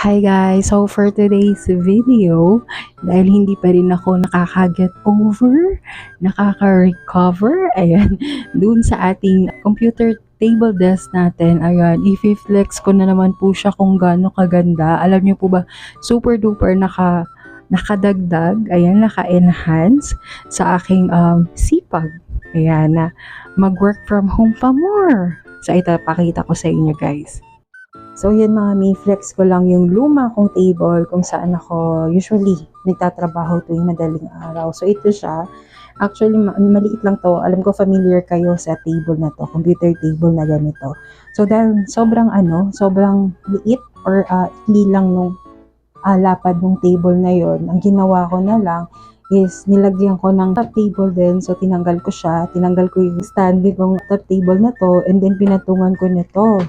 Hi guys! So for today's video, dahil hindi pa rin ako nakaka-get over, nakaka-recover, ayan, dun sa ating computer table desk natin, ayan, i-flex ko na naman po siya kung gaano kaganda. Alam niyo po ba, super duper nakadagdag, ayan, naka-enhance sa aking sipag. Ayan, na mag-work from home pa more. So ito, pakita ko sa inyo guys. So yan mga mi-flex ko lang yung luma kong table kung saan ako usually nagtatrabaho tuwing madaling araw. So ito siya. Actually maliit lang to. Alam ko familiar kayo sa table na to, computer table na ganito. So dahil sobrang liit or ikli lang nung lapad ng table na yon, ang ginawa ko na lang is nilagyan ko ng top table din. So tinanggal ko siya, tinanggal ko yung stand ng top table na to, and then pinatungan ko nito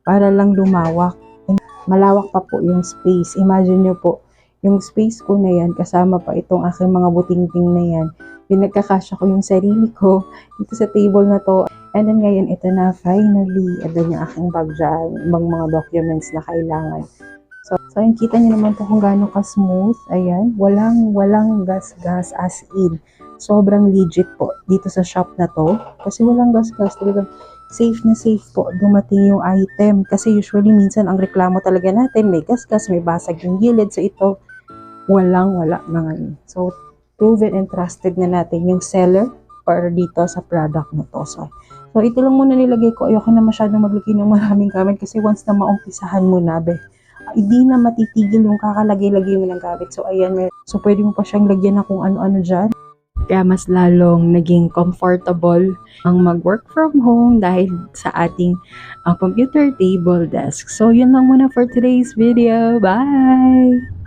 para lang lumawak. And malawak pa po yung space. Imagine nyo po, yung space ko na yan, kasama pa itong aking mga buting-ting na yan. Pinagkakasya ko yung sarili ko dito sa table na to. And then ngayon, ito na finally. Ito yung aking bag dyan, mga documents na kailangan. So yung kita nyo naman po kung gaano ka-smooth. Ayan, walang gas-gas as in. Sobrang legit po dito sa shop na to. Kasi walang gas-gas, talagang safe na safe po dumating yung item. Kasi usually minsan ang reklamo talaga natin, may gas-gas, may basag yung gilid. So ito, wala na ngayon. So proven and trusted na natin yung seller para dito sa product na to. So ito lang muna nilagay ko. Ayoko na masyadong maglagay ng maraming gamit kasi once na maumpisahan mo na, hindi na matitigil yung kakalagay-lagay mo ng gamit. So ayan, so pwede mo pa siyang lagyan na kung ano-ano dyan. Kaya mas lalong naging comfortable ang mag-work from home dahil sa ating computer table desk. So yun lang muna for today's video. Bye!